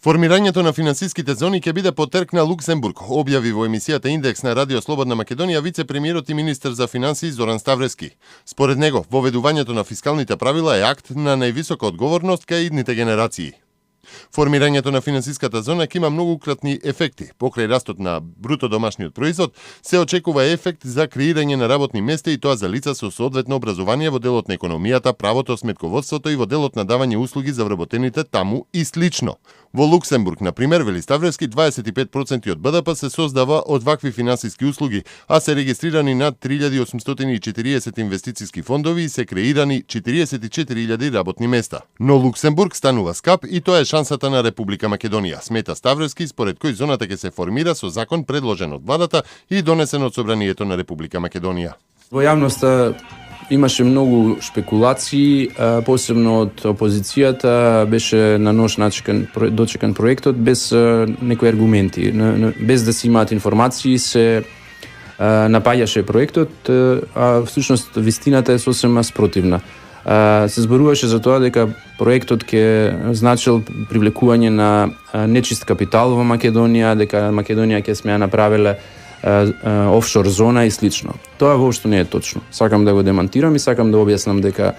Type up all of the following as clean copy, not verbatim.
Формирањето на финансиските зони ќе биде потерк на Луксембург, објави во емисијата Индекс на Радио Слободна Македонија вице-премиерот и министер за финансии Зоран Ставревски. Според него, воведувањето на фискалните правила е акт на највисока одговорност кај идните генерации. Формирањето на финансиската зона ќе има многократни ефекти. Покрај растот на бруто домашниот производ, се очекува ефект за креирање на работни места и тоа за лица со соодветно образование во делот на економијата, правото, сметководството и во делот на давање услуги за вработените таму и слично. Во Луксембург, на пример, вели Ставревски, 25% од БДП се создава од вакви финансиски услуги, а се регистрирани над 3840 инвестициски фондови и се креирани 44.000 работни места. Но Луксембург станува скап и тоа е шансата на Република Македонија, смета Ставревски, според кој зоната ќе се формира со закон предложен од владата и донесен од Собранието на Република Македонија. Во јавноста имаше многу шпекулации, посебно од опозицијата, беше на нож дочекан проектот без некои аргументи, без да се имаат информации, се напаѓаше проектот, а всушност вистината е сосема спротивна. Се зборуваше за тоа дека проектот ќе значил привлекување на нечист капитал во Македонија, дека Македонија ќе смеа направила офшор зона и слично. Тоа воопшто не е точно. Сакам да го демантирам и сакам да објаснам дека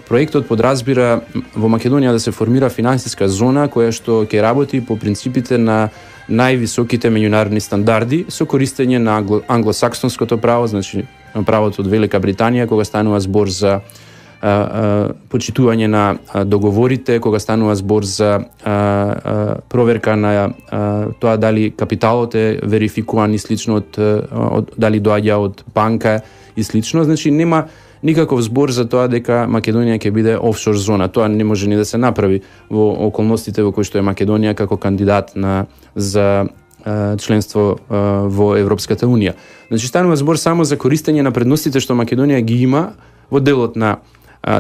проектот подразбира во Македонија да се формира финансиска зона која што ќе работи по принципите на највисоките меѓународни стандарди со користење на англосаксонското право, значи правото од Велика Британија, кога станува збор за почитување на договорите, кога станува збор за проверка на тоа дали капиталот е верификуван и слично од дали доаѓа од банка и слично. Значи нема никаков збор за тоа дека Македонија ќе биде офшор зона. Тоа не може ни да се направи во околностите во кои што е Македонија како кандидат за членство во Европската Унија. Значи станува збор само за користење на предностите што Македонија ги има во делот на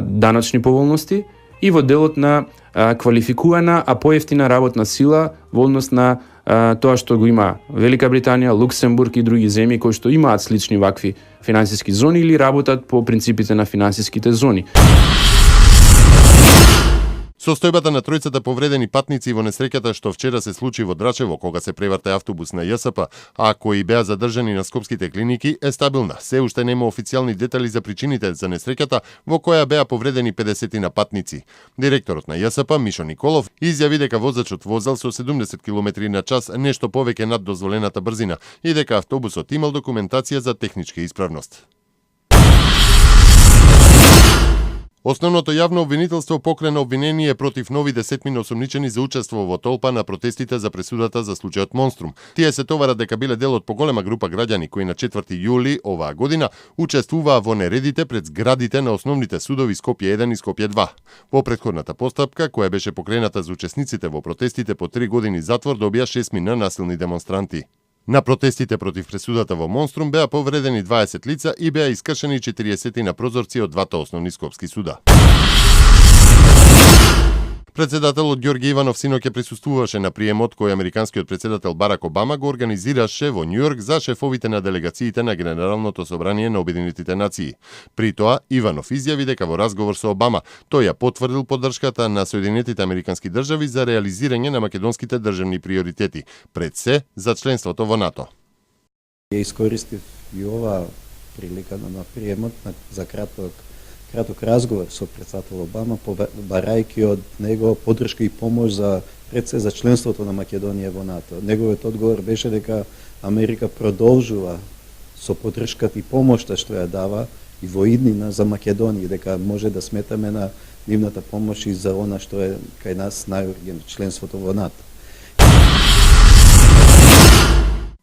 даночни поволности и во делот на квалификувана, а поевтина работна сила во однос на тоа што го има Велика Британија, Луксембург и други земји кои што имаат слични вакви финансиски зони или работат по принципите на финансиските зони. Состојбата на тројцата повредени патници во несреќата што вчера се случи во Драчево, кога се преврте автобус на ЈСП, а кои беа задржани на скопските клиники, е стабилна. Се уште нема официјални детали за причините за несреќата во која беа повредени 50 на патници. Директорот на ЈСП, Мишо Николов, изјави дека возачот возел со 70 км на час, нешто повеќе над дозволената брзина, и дека автобусот имал документација за техничка исправност. Основното јавно обвинителство покрена обвинение против нови 10 осомничени за учество во толпа на протестите за пресудата за случајот Монструм. Тие се товарат дека биле дел од поголема група граѓани кои на 4 јули оваа година учествуваа во нередите пред зградите на основните судови Скопје 1 и Скопје 2. Во претходната постапка, која беше покрената за учесниците во протестите по 3 години затвор, добија 6 насилни демонстранти. На протестите против пресудата во Монструм беа повредени 20 лица и беа искршени 40 на прозорци од двата основни скопски суда. Председателот Ѓорѓе Иванов синоќа присуствуваше на приемот кој американскиот председател Барак Обама го организираше во Њујорк за шефовите на делегациите на Генералното собрание на Обединетите нации. При тоа Иванов изјави дека во разговор со Обама тој ја потврдил поддршката на Соединетите американски држави за реализирање на македонските државни приоритети, пред се за членството во НАТО. Ја искористив и ова прилика на приемот за краток разговор со председател Обама, барајќи од него поддршка и помош за пред се за членството на Македонија во НАТО. Неговиот одговор беше дека Америка продолжува со поддршката и помошта што ја дава и во иднина за Македонија, дека може да сметаме на нивната помош и за она што е кај нас најургентно, членството во НАТО.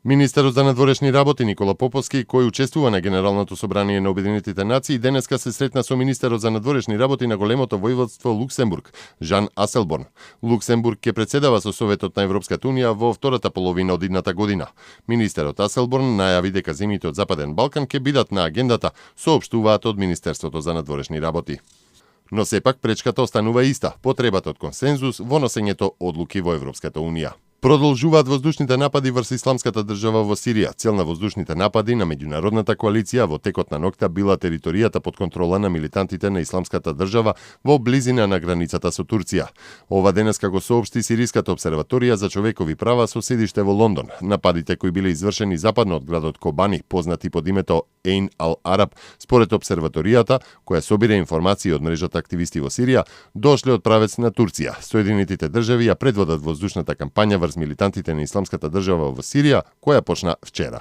Министерот за надворешни работи Никола Поповски, кој учествува на Генералното собрание на Обединетите нации, денеска се сретна со министерот за надворешни работи на големото војводство Луксембург, Жан Аселборн. Луксембург ќе претседава со Советот на Европската унија во втората половина од идната година. Министерот Аселборн најави дека земјите од Западен Балкан ќе бидат на агендата, соопштуваат од Министерството за надворешни работи. Но сепак пречката останува иста, потребата од консензус во носењето одлуки во Европската унија. Продолжуваат воздушните напади врз Исламската држава во Сирија. Цел на воздушните напади на меѓународната коалиција во текот на ноќта била територијата под контрола на милитантите на Исламската држава во близина на границата со Турција. Ова денеска го соопшти Сириската обсерваторија за човекови права со седиште во Лондон. Нападите кои биле извршени западно од градот Кобани, познати под името Ейн ал-Араб, според обсерваторијата, која собира информации од мрежата активисти во Сирија, дошле од правец на Турција. Соединетите држави ја предводат воздушната кампања врз милитантите на Исламската држава во Сирија, која почна вчера.